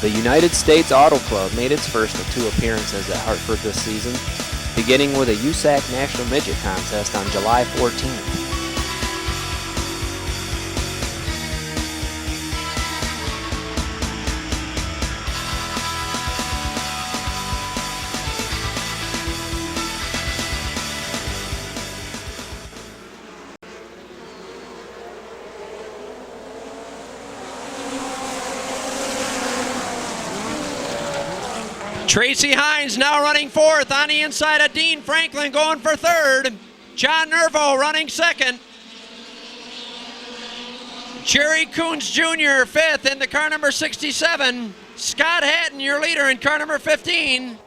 The United States Auto Club made its first of 2 appearances at Hartford this season, beginning with a USAC National Midget Contest on July 14th. Tracy Hines now running fourth, on the inside of Dean Franklin going for third. John Nervo running second. Jerry Coons Jr. fifth in the car number 67. Scott Hatton, your leader in car number 15.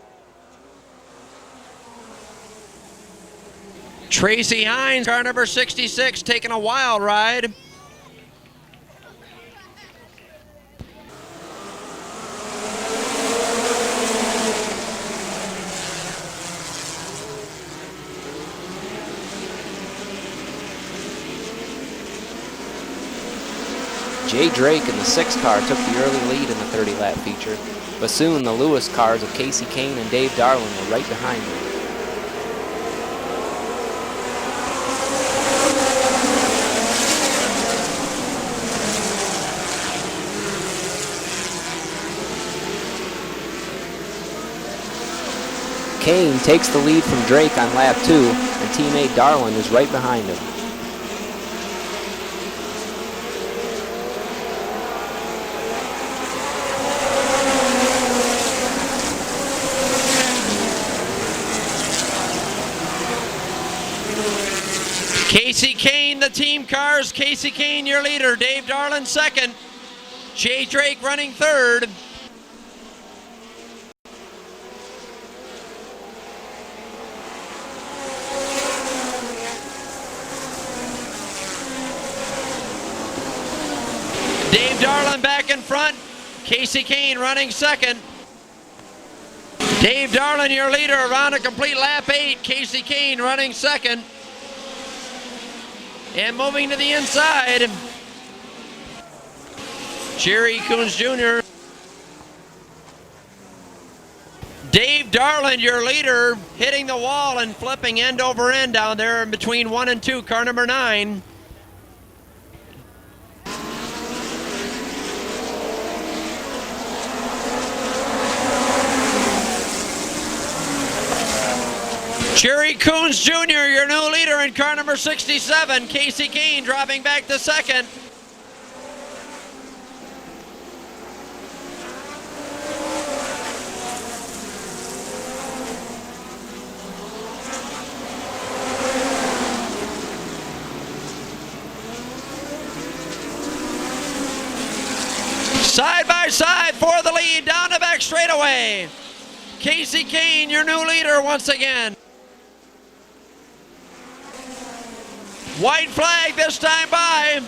Tracy Hines, car number 66, taking a wild ride. Jay Drake in the 6 car took the early lead in the 30-lap feature, but soon the Lewis cars of Casey Kane and Dave Darlin were right behind them. Kane takes the lead from Drake on lap 2, and teammate Darlin is right behind him. Casey Kane, the team cars. Casey Kane, your leader. Dave Darlin second. Jay Drake running third. Dave Darlin back in front. Casey Kane running second. Dave Darlin, your leader, around a complete lap 8. Casey Kane running second. And moving to the inside, Jerry Coons Jr. Dave Darlin, your leader, hitting the wall and flipping end over end down there in between 1 and 2, car number 9. Jerry Coons Jr., your new leader in car number 67. Casey Kane dropping back to second. Side by side for the lead down the back straightaway. Casey Kane, your new leader once again. White flag this time by.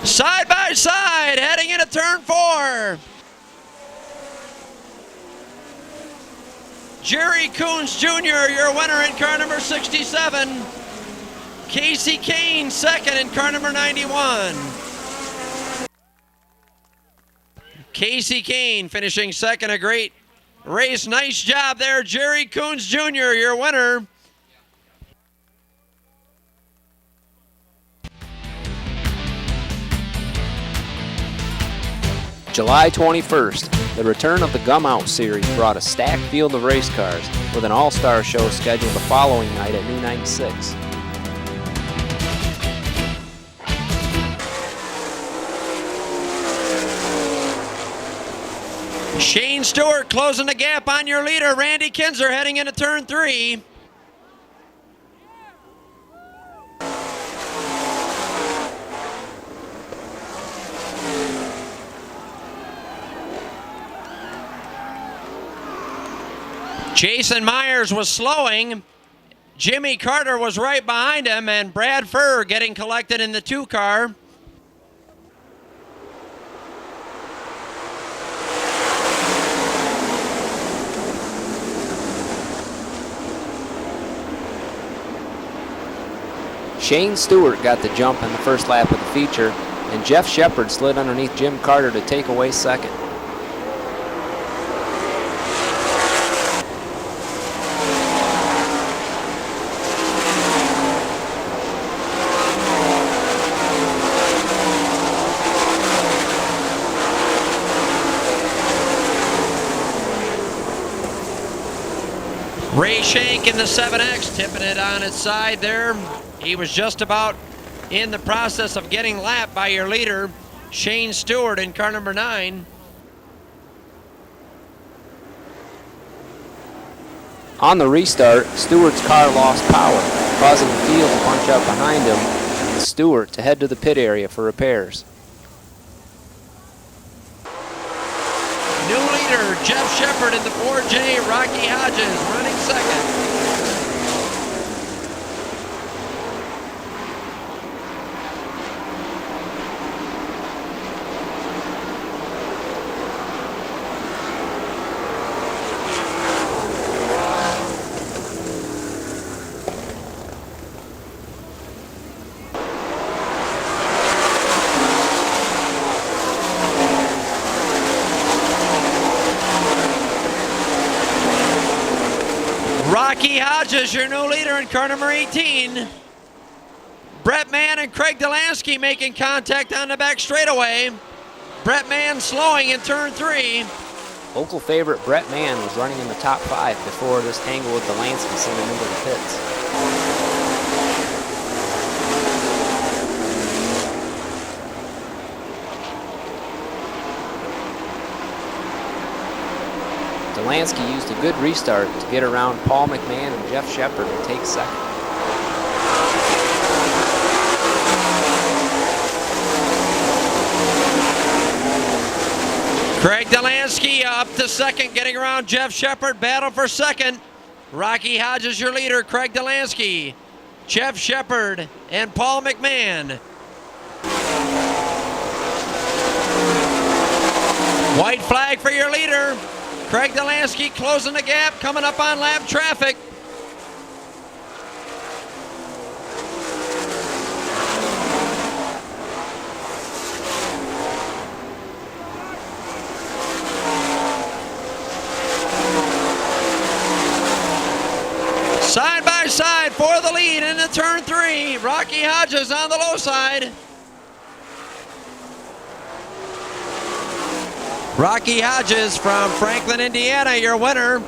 Side by side, heading into turn 4. Jerry Coons Jr., your winner in car number 67. Casey Kane second in car number 91. Casey Kane finishing second, a great race. Nice job there, Jerry Coons Jr., your winner. July 21st, the return of the Gumout series brought a stacked field of race cars with an all-star show scheduled the following night at New 96. Shane Stewart closing the gap on your leader, Randy Kinzer, heading into turn 3. Jason Myers was slowing. Jimmy Carter was right behind him, and Brad Furr getting collected in the 2 car. Shane Stewart got the jump in the first lap of the feature, and Jeff Shepard slid underneath Jim Carter to take away second. Ray Shank in the 7X tipping it on its side there. He was just about in the process of getting lapped by your leader, Shane Stewart, in car number 9. On the restart, Stewart's car lost power, causing the field to bunch up behind him and Stewart to head to the pit area for repairs. New leader, Jeff Shepard in the 4J, Rocky Hodges running second. Rocky Hodges, your new leader in car number 18. Brett Mann and Craig Delansky making contact on the back straightaway. Brett Mann slowing in turn 3. Local favorite Brett Mann was running in the top 5 before this tangle with Delansky sent him into the pits. Delansky used a good restart to get around Paul McMahon and Jeff Shepard and take second. Craig Delansky up to second, getting around Jeff Shepard. Battle for second. Rocky Hodges, your leader. Craig Delansky, Jeff Shepard, and Paul McMahon. White flag for your leader. Craig Delansky closing the gap, coming up on lap traffic. Side by side for the lead into turn 3. Rocky Hodges on the low side. Rocky Hodges from Franklin, Indiana, your winner.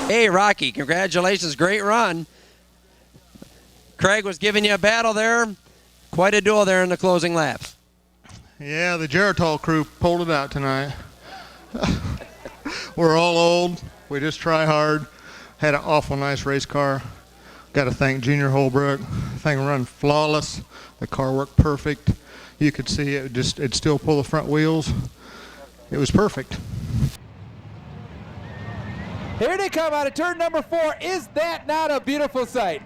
Hey, Rocky, congratulations, great run. Craig was giving you a battle there. Quite a duel there in the closing laps. Yeah, the Geritol crew pulled it out tonight. We're all old. We just try hard. Had an awful nice race car. Got to thank Junior Holbrook. Thing run flawless. The car worked perfect. You could see it'd still pull the front wheels. It was perfect. Here they come out of turn number 4. Is that not a beautiful sight?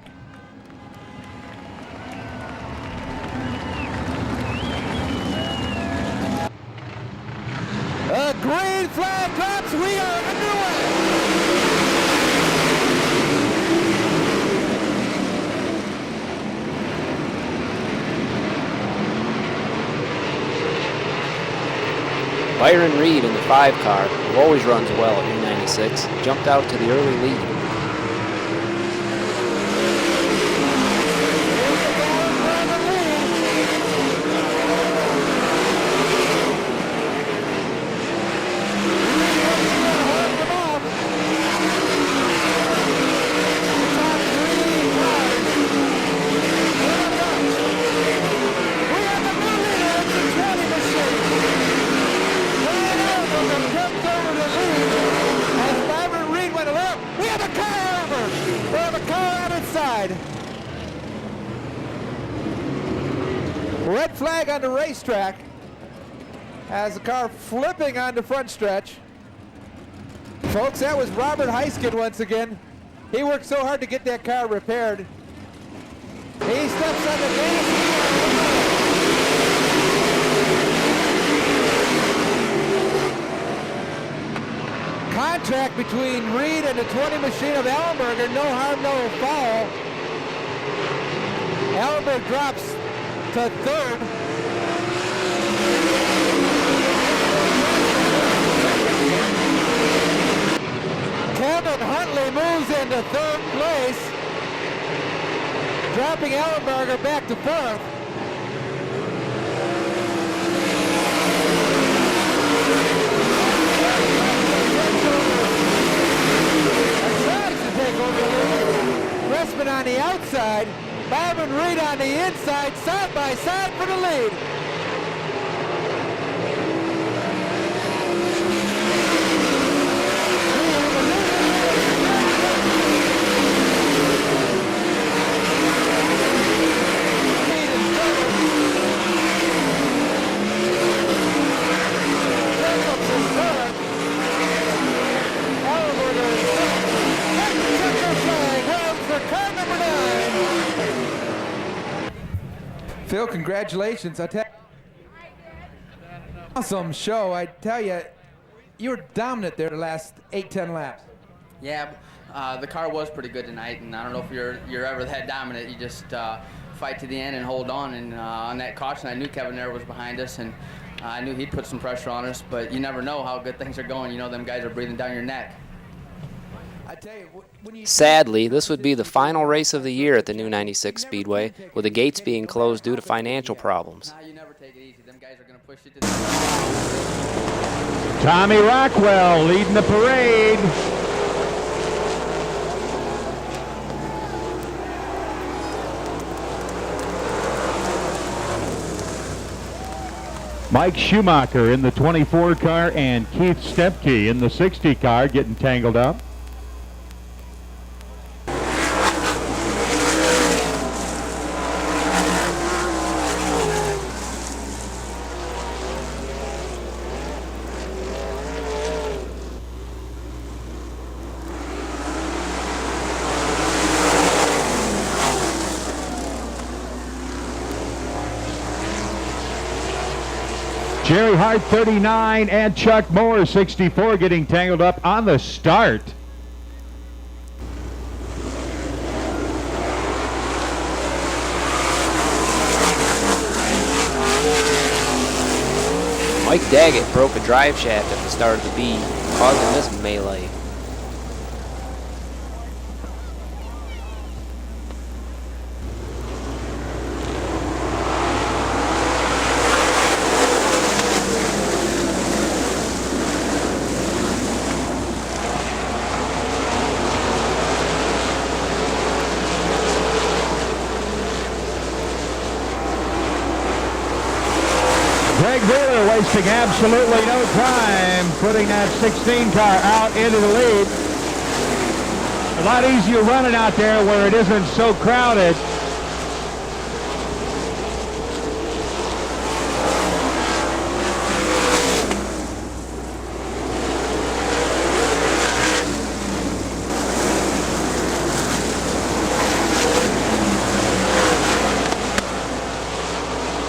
A green flag drops. We are underway. Byron Reed in the 5 car, who always runs well at E96, jumped out to the early lead. Red flag on the racetrack as the car flipping on the front stretch. Folks, that was Robert Heiskin once again. He worked so hard to get that car repaired. He steps on the gas. Contract between Reed and the 20 machine of Ellenberger. No harm, no foul. Ellenberger drops to third. Kevin Huntley moves into third place, dropping Ellenberger back to fourth. Tries to take over the lead. Pressman on the outside, Bob and Reed on the inside, side by side for the lead. Phil, congratulations. I tell you, awesome show. I tell you, you were dominant there the last 8-10 laps. Yeah, the car was pretty good tonight, and I don't know if you're ever that dominant. You just fight to the end and hold on. And on that caution, I knew Kevin there was behind us, and I knew he'd put some pressure on us. But you never know how good things are going. You know them guys are breathing down your neck. I tell you, Sadly, this would be the final race of the year at the new 96 Speedway, with the gates being closed due to financial problems. You never take it easy. Them guys are going to push you to the Tommy Rockwell leading the parade. Mike Schumacher in the 24 car and Keith Stepke in the 60 car getting tangled up. Jerry Hart, 39, and Chuck Moore, 64, getting tangled up on the start. Mike Daggett broke a drive shaft at the start of the B, causing this melee. Greg Wheeler wasting absolutely no time putting that 16 car out into the lead. A lot easier running out there where it isn't so crowded.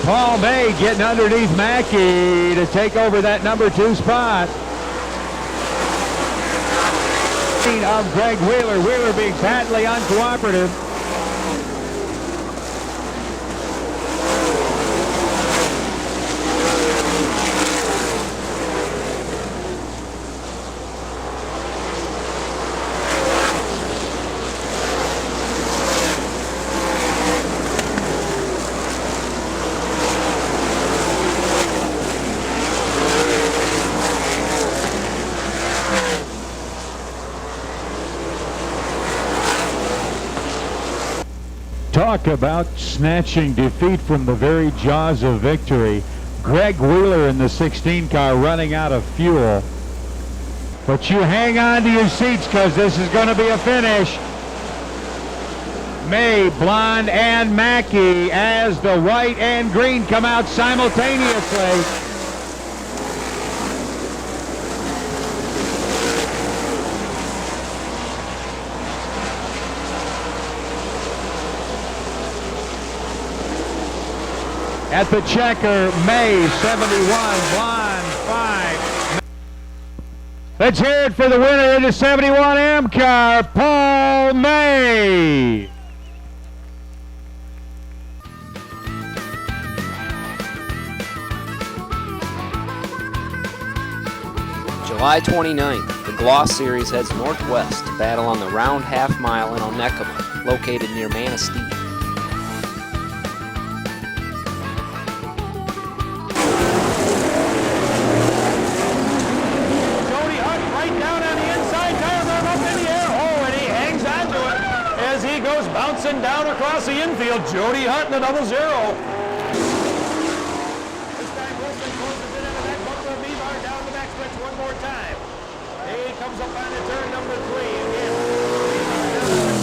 Paul May getting underneath Mackey to take over that number 2 spot. Of Greg Wheeler. Wheeler being patently uncooperative. Talk about snatching defeat from the very jaws of victory. Greg Wheeler in the 16 car running out of fuel. But you hang on to your seats because this is going to be a finish. May, Blonde, and Mackey as the white and green come out simultaneously. At the checker, May, 71, Blonde, 5. Let's hear it for the winner in the 71 M car, Paul May. July 29th, the Glos Series heads northwest to battle on the round half mile in Onekama, located near Manistee. Jody Hunt right down on the inside, tires are up in the air. Oh, and he hangs on to it as he goes bouncing down across the infield. Jody Hunt in the 0-0. This time Wilson closes it in the back bumper of Beavar down the back stretch one more time. He comes up on the turn number 3 again.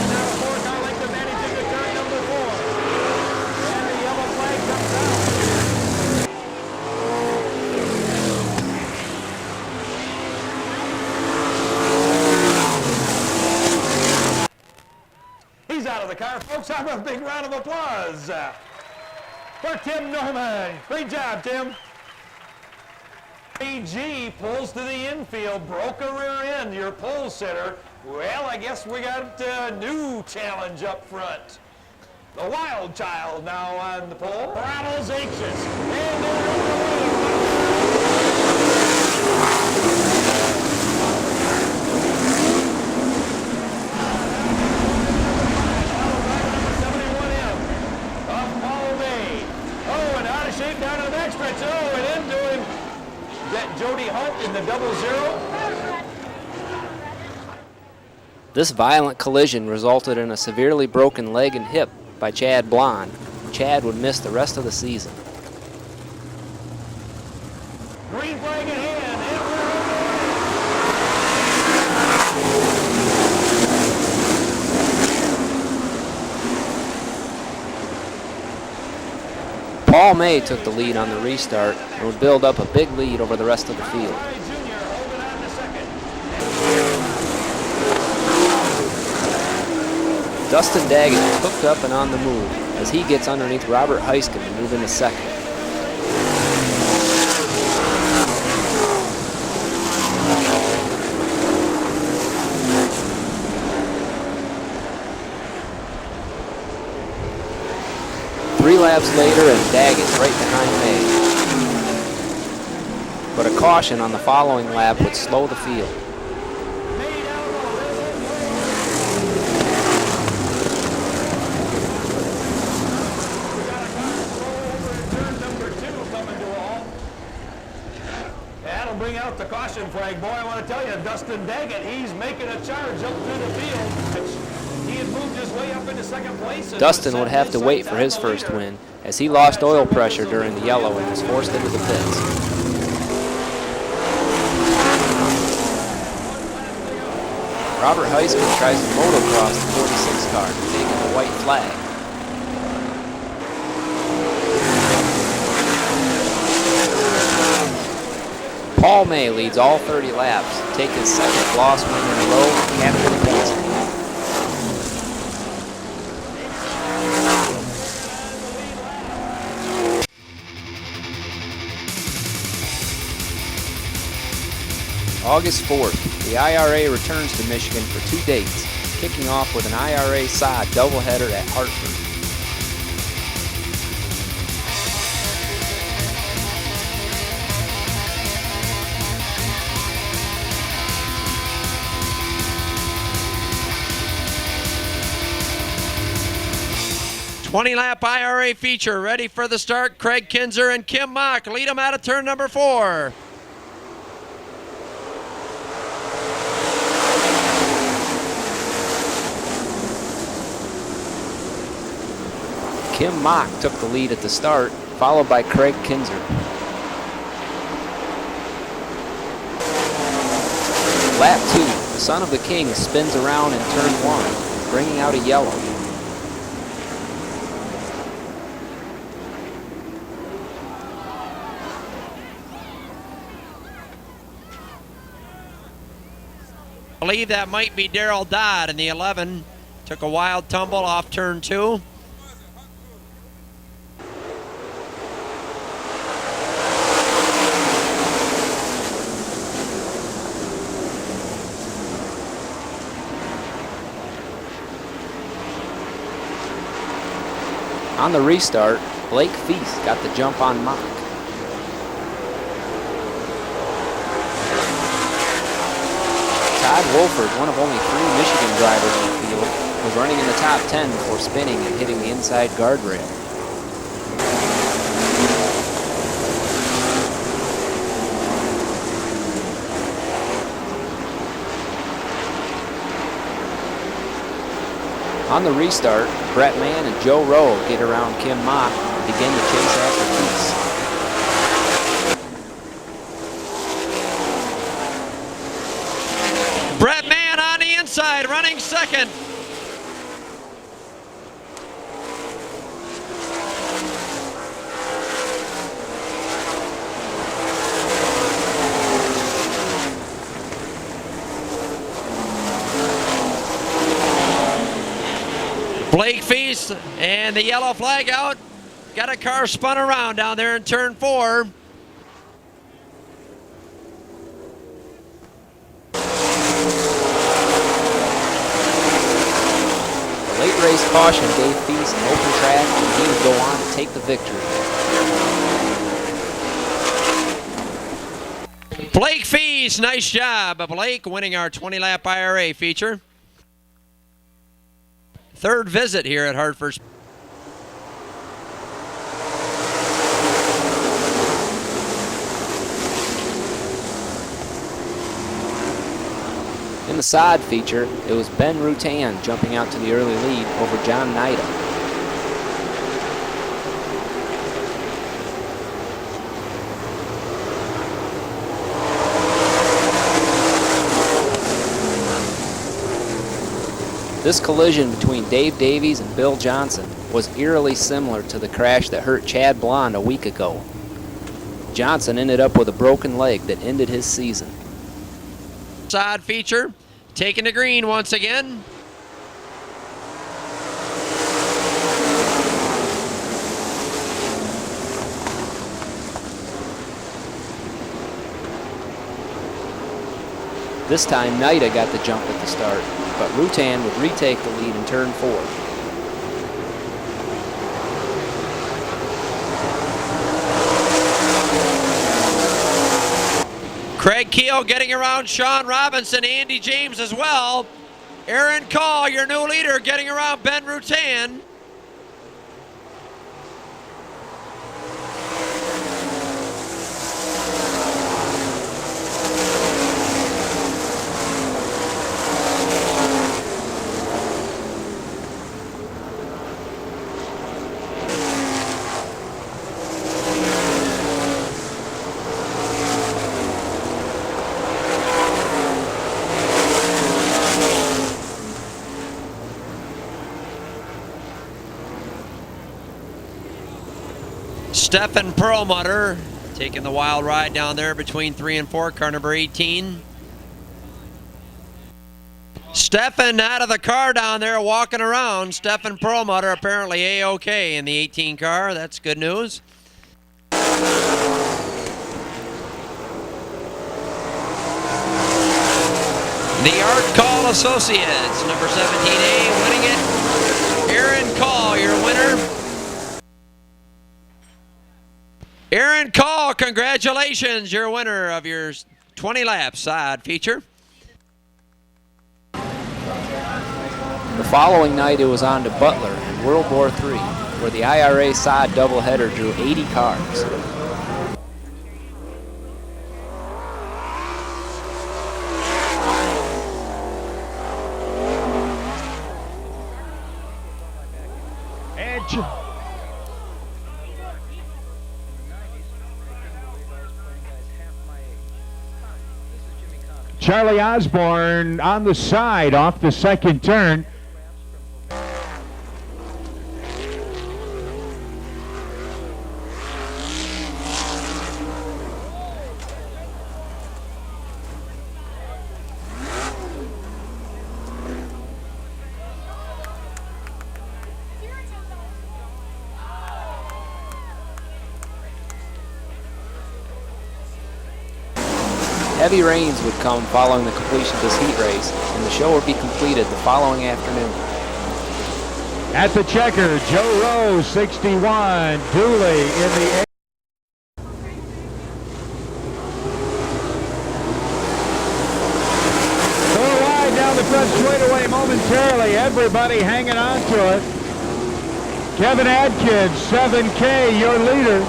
Now a 4-car length advantage into turn number 4. And the yellow flag comes out. He's out of the car, folks. Have a big round of applause for Tim Norman. Great job, Tim. AG pulls to the infield, broke a rear end, your pole sitter. Well, I guess we got a new challenge up front. The Wild Child now on the pole. Rattles anxious. And they're over the wing. Down to the backstretch. Oh, and into him. That Jody Hunt in the 0-0. This violent collision resulted in a severely broken leg and hip by Chad Blonde. Chad would miss the rest of the season. Green flag in hand. And Paul May took the lead on the restart and would build up a big lead over the rest of the field. Dustin Daggett is hooked up and on the move as he gets underneath Robert Heiskin to move into second. Three laps later, and Daggett's right behind May. But a caution on the following lap would slow the field. That'll bring out the caution flag. Boy, I want to tell you, Dustin Daggett, he's making a charge up through the field. He had moved his way up into second place. Dustin would have to wait for his first win, as he lost oil pressure during the yellow and was forced into the pits. Robert Heiskin tries to motocross the 46 car, taking the white flag. Paul May leads all 30 laps, taking his second Glos win in a row, and capturing the points. August 4th, the IRA returns to Michigan for 2 dates, kicking off with an IRA sod doubleheader at Hartford. Lap IRA feature ready for the start. Craig Kinzer and Kim Mock lead them out of turn number 4. Kim Mock took the lead at the start, followed by Craig Kinzer. Lap 2, the Son of the King spins around in turn 1, bringing out a yellow. I believe that might be Daryl Dodd in the 11. Took a wild tumble off turn 2. On the restart, Blake Feast got the jump on Mock. Todd Wolford, one of only 3 Michigan drivers in the field, was running in the top 10 before spinning and hitting the inside guardrail. On the restart, Brett Mann and Joe Rowe get around Kim Mock and begin to chase after Feast. Brett Mann on the inside, running second. Blake Feast and the yellow flag out. Got a car spun around down there in turn 4. The late race caution gave Feast an open track and he would go on to take the victory. Blake Feast, nice job. Blake winning our 20-lap IRA feature. Third visit here at Hartford. In the side feature, it was Ben Rutan jumping out to the early lead over John Nida. This collision between Dave Davies and Bill Johnson was eerily similar to the crash that hurt Chad Blond a week ago. Johnson ended up with a broken leg that ended his season. Side feature, taking the green once again. This time Nida got the jump at the start, but Rutan would retake the lead in turn 4. Craig Keel getting around Sean Robinson, Andy James as well. Aaron Call, your new leader, getting around Ben Rutan. Stephen Perlmutter taking the wild ride down there between 3 and 4, car number 18. Stephen out of the car down there walking around. Stephen Perlmutter apparently A-OK in the 18 car. That's good news. The Art Call Associates, number 17A, winning it. Aaron Call, your winner. Aaron Call, congratulations, you're winner of your 20-lap side feature. The following night it was on to Butler in World War III, where the IRA side doubleheader drew 80 cars. Edge. Charlie Osborne on the side off the second turn. Heavy rains would come following the completion of this heat race, and the show would be completed the following afternoon. At the checker, Joe Rowe, 61. Dooley in the 8. Four wide down the front straightaway momentarily. Everybody hanging on to it. Kevin Adkins, 7K, your leader.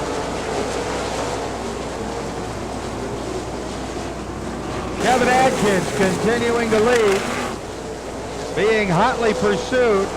Kevin Adkins continuing to lead, being hotly pursued.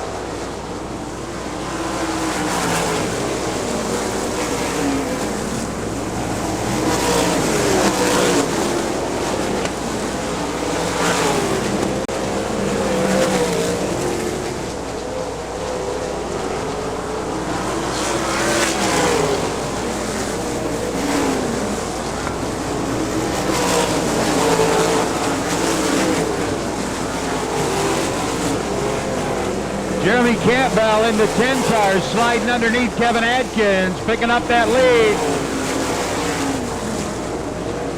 Jeremy Campbell in the 10 car, sliding underneath Kevin Adkins, picking up that lead.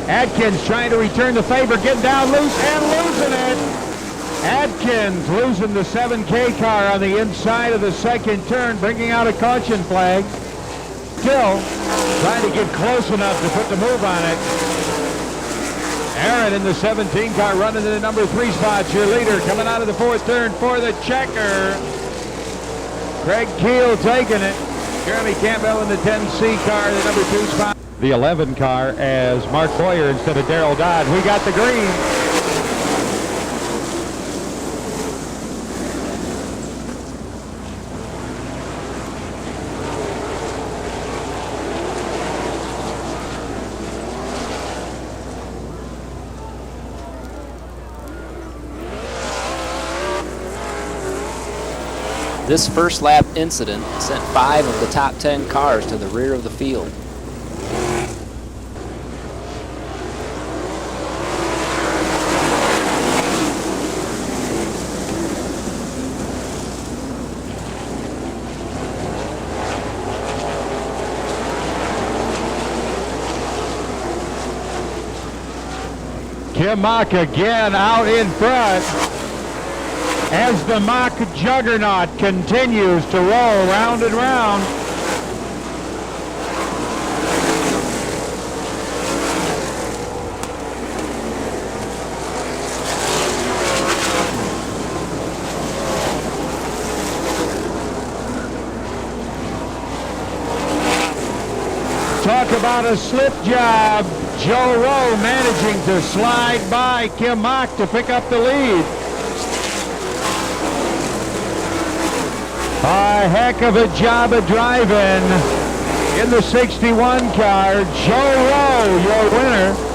Adkins trying to return the favor, getting down loose and losing it. Adkins losing the 7K car on the inside of the second turn, bringing out a caution flag. Still trying to get close enough to put the move on it. Aaron in the 17 car running to the number 3 spot. Your leader coming out of the fourth turn for the checker. Craig Keel taking it. Jeremy Campbell in the 10C car, the number 2 spot. The 11 car as Mark Boyer instead of Darrell Dodd. We got the green. This first lap incident sent 5 of the top 10 cars to the rear of the field. Kim Mock again out in front as the Mock juggernaut continues to roll round and round. Talk about a slip job. Joe Rowe managing to slide by Kim Mock to pick up the lead. A heck of a job of driving in the 61 car. Joe Rowe, your winner.